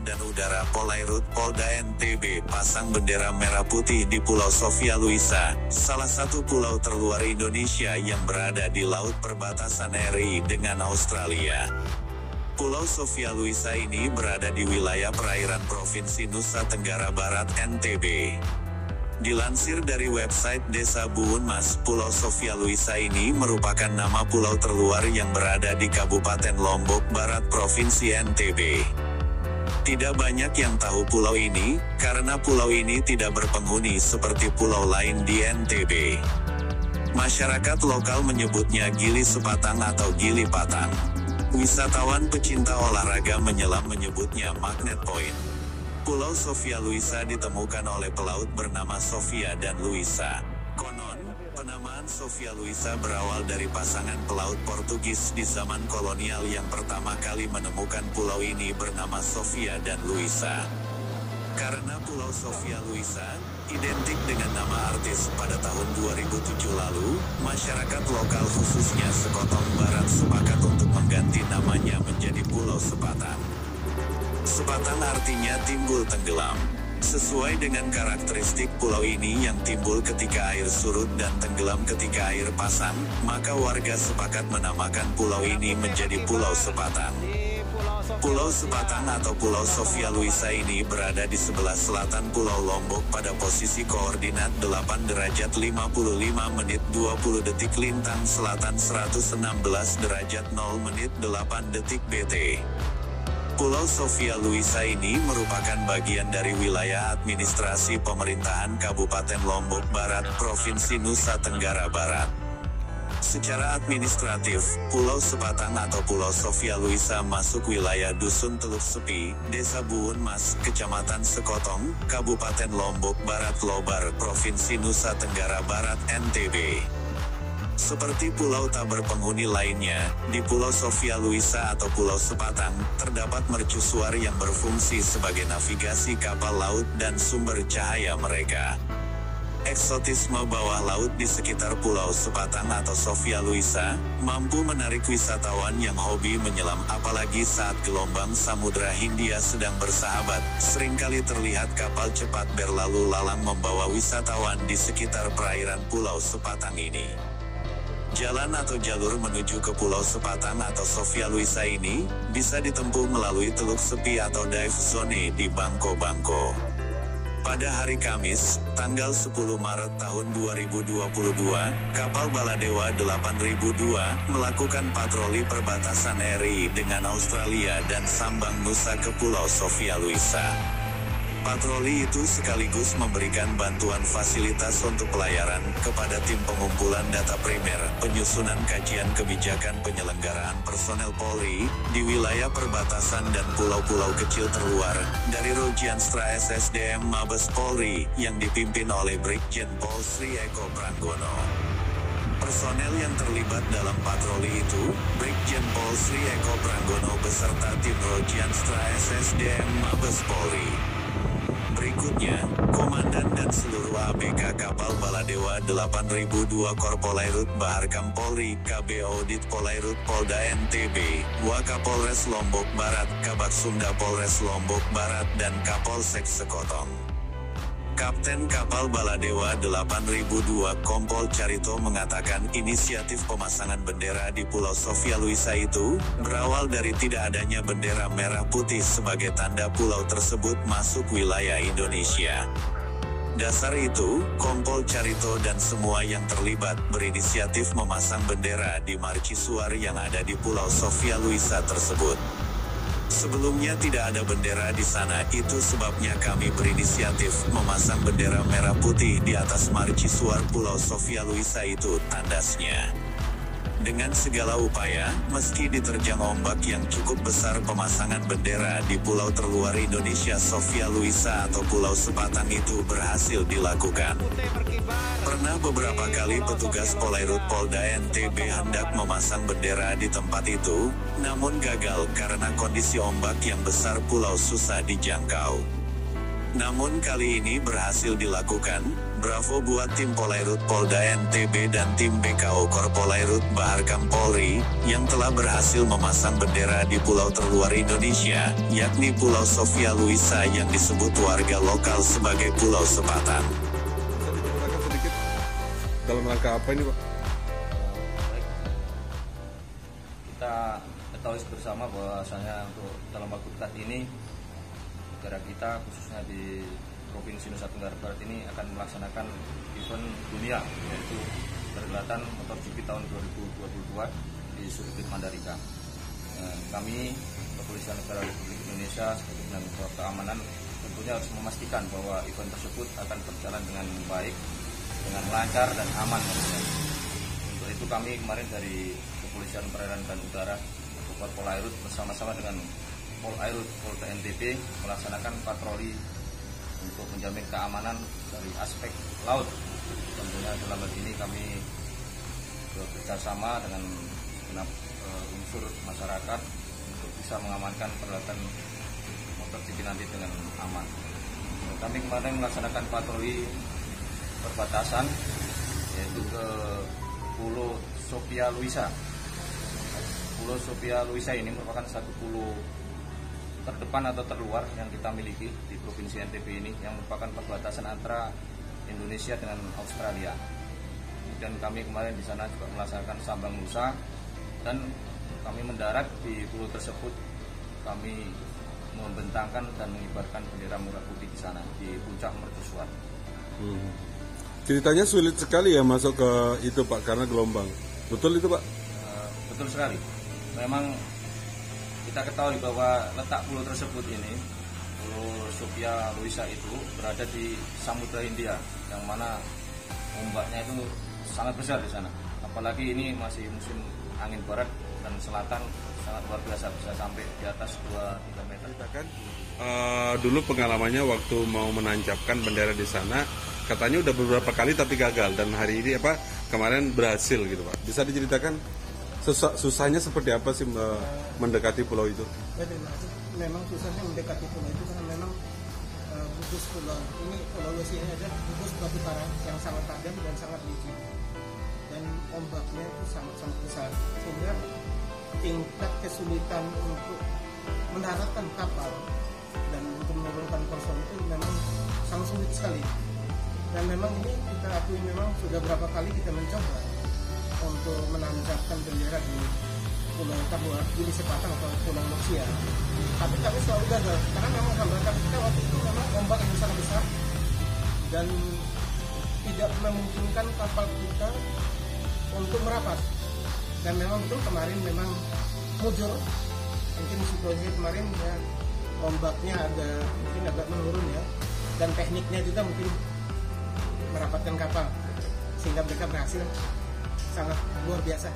dan Udara Polairut Polda NTB pasang bendera merah putih di Pulau Sofia Luisa, salah satu pulau terluar Indonesia yang berada di laut perbatasan RI dengan Australia. Pulau Sofia Luisa ini berada di wilayah perairan Provinsi Nusa Tenggara Barat NTB. Dilansir dari website Desa Buun Mas, Pulau Sofia Luisa ini merupakan nama pulau terluar yang berada di Kabupaten Lombok Barat Provinsi NTB. Tidak banyak yang tahu pulau ini, karena pulau ini tidak berpenghuni seperti pulau lain di NTB. Masyarakat lokal menyebutnya Gili Sepatang atau Gili Patang. Wisatawan pecinta olahraga menyelam menyebutnya Magnet Point. Pulau Sofia Luisa ditemukan oleh pelaut bernama Sofia dan Luisa. Konon, penamaan Sofia Luisa berawal dari pasangan pelaut Portugis di zaman kolonial yang pertama kali menemukan pulau ini bernama Sofia dan Luisa. Karena Pulau Sofia Luisa identik dengan nama artis pada tahun 2007 lalu, masyarakat lokal khususnya Sekotong Barat sepakat untuk mengganti namanya menjadi Pulau Sepatang. Sepatang artinya timbul tenggelam. Sesuai dengan karakteristik pulau ini yang timbul ketika air surut dan tenggelam ketika air pasang, maka warga sepakat menamakan pulau ini menjadi Pulau Sepatang. Pulau Sepatang atau Pulau Sofia Luisa ini berada di sebelah selatan Pulau Lombok pada posisi koordinat 8 derajat 55 menit 20 detik lintang selatan 116 derajat 0 menit 8 detik BT. Pulau Sofia Luisa ini merupakan bagian dari wilayah administrasi pemerintahan Kabupaten Lombok Barat, Provinsi Nusa Tenggara Barat. Secara administratif, Pulau Sepatang atau Pulau Sofia Luisa masuk wilayah Dusun Teluk Sepi, Desa Buun Mas, Kecamatan Sekotong, Kabupaten Lombok Barat Lobar, Provinsi Nusa Tenggara Barat, NTB. Seperti pulau tak berpenghuni lainnya, di Pulau Sofia Luisa atau Pulau Sepatang, terdapat mercusuar yang berfungsi sebagai navigasi kapal laut dan sumber cahaya mereka. Eksotisme bawah laut di sekitar Pulau Sepatang atau Sofia Luisa, mampu menarik wisatawan yang hobi menyelam apalagi saat gelombang Samudra Hindia sedang bersahabat, seringkali terlihat kapal cepat berlalu lalang membawa wisatawan di sekitar perairan Pulau Sepatang ini. Jalan atau jalur menuju ke Pulau Sepatang atau Sofia Luisa ini, bisa ditempuh melalui Teluk Sepi atau dive zone di Bangko-Bangko. Pada hari Kamis, tanggal 10 Maret tahun 2022, kapal Baladewa 8002 melakukan patroli perbatasan RI dengan Australia dan Sambang Nusa ke Pulau Sofia Luisa. Patroli itu sekaligus memberikan bantuan fasilitas untuk pelayaran kepada tim pengumpulan data primer, penyusunan kajian kebijakan penyelenggaraan personel Polri di wilayah perbatasan dan pulau-pulau kecil terluar dari Rojianstra SSDM Mabes Polri yang dipimpin oleh Brigjen Pol Sri Eko Pranggono. Personel yang terlibat dalam patroli itu, Brigjen Pol Sri Eko Pranggono beserta tim Rojianstra SSDM Mabes Polri. Berikutnya, Komandan dan seluruh ABK kapal Baladewa 8002 Korpolairut Baharkam Polri, KB Audit Polairut Polda NTB, Wakapolres Lombok Barat, Kabak Sunda Polres Lombok Barat dan Kapolsek Sekotong. Kapten kapal Baladewa 8002 Kompol Carito mengatakan inisiatif pemasangan bendera di Pulau Sofia Luisa itu berawal dari tidak adanya bendera merah putih sebagai tanda pulau tersebut masuk wilayah Indonesia. Dasar itu, Kompol Carito dan semua yang terlibat berinisiatif memasang bendera di markisuar yang ada di Pulau Sofia Luisa tersebut. Sebelumnya tidak ada bendera di sana, itu sebabnya kami berinisiatif memasang bendera merah putih di atas markisuar Pulau Sofia Luisa itu, tandasnya. Dengan segala upaya, meski diterjang ombak yang cukup besar, pemasangan bendera di pulau terluar Indonesia Sofia Luisa atau Pulau Sepatang itu berhasil dilakukan. Pernah beberapa kali petugas Polairut Polda NTB hendak memasang bendera di tempat itu, namun gagal karena kondisi ombak yang besar pulau susah dijangkau. Namun kali ini berhasil dilakukan. Bravo buat tim Polairut Polda NTB dan tim BKO Korpolairut Baharkam Polri, yang telah berhasil memasang bendera di pulau terluar Indonesia, yakni Pulau Sofia Luisa yang disebut warga lokal sebagai Pulau Sepatan. Bisa diceritakan sedikit dalam rangka apa ini, Pak? Baik. Kita ketahui bersama bahwasanya untuk dalam waktu dekat ini negara kita khususnya di Provinsi Nusa Tenggara Barat ini akan melaksanakan event dunia, yaitu perhelatan MotoGP tahun 2022 di sirkuit Mandalika. Kami Kepolisian Negara Republik Indonesia sebagai penanggung keamanan tentunya harus memastikan bahwa event tersebut akan berjalan dengan baik, dengan lancar dan aman. Untuk itu kami kemarin dari Kepolisian Perairan dan Udara Polairut bersama-sama dengan Polairut Polda NTB melaksanakan patroli untuk menjamin keamanan dari aspek laut. Tentunya dalam hal ini kami bekerjasama dengan segenap unsur masyarakat untuk bisa mengamankan perhelatan MotoGP nanti dengan aman. Kami kemarin melaksanakan patroli perbatasan, yaitu ke Pulau Sofia Luisa. Pulau Sofia Luisa ini merupakan satu pulau terdepan atau terluar yang kita miliki di Provinsi NTB ini, yang merupakan perbatasan antara Indonesia dengan Australia. Kemudian kami kemarin di sana juga melaksanakan sambang Nusa, dan kami mendarat di pulau tersebut. Kami membentangkan dan mengibarkan bendera merah putih di sana di puncak mercusuar. Ceritanya sulit sekali ya masuk ke itu, Pak, karena gelombang. Betul itu, Pak? Betul sekali. Memang kita ketahui bahwa letak pulau tersebut ini, Pulau Sofia Luisa itu berada di Samudra Hindia, yang mana ombaknya itu sangat besar di sana. Apalagi ini masih musim angin barat dan selatan, sangat luar biasa, bisa sampai di atas 2-3 meter. Dulu pengalamannya waktu mau menancapkan bendera di sana, katanya udah beberapa kali tapi gagal, dan hari ini kemarin berhasil gitu, Pak. Bisa diceritakan susahnya seperti apa sih mendekati pulau itu? Memang susahnya mendekati pulau itu karena memang gugus pulau ini, Pulau Luisa ini adalah gugus batu karang yang sangat tajam dan sangat licin, dan ombaknya itu sangat besar, sehingga tingkat kesulitan untuk mendaratkan kapal dan untuk menurunkan personil itu memang sangat sulit sekali. Dan memang ini kita akui, memang sudah berapa kali kita mencoba untuk menancapkan bendera di pulau terluar, di Sepatan atau Pulau Lucia, tapi kami selalu gagal karena memang hambatan kita waktu itu memang ombak yang sangat besar dan tidak memungkinkan kapal kita untuk merapat. Dan memang betul kemarin memang mujur, mungkin situasinya kemarin ya, ombaknya agak menurun ya, dan tekniknya juga mungkin merapatkan kapal sehingga mereka berhasil sangat luar biasa.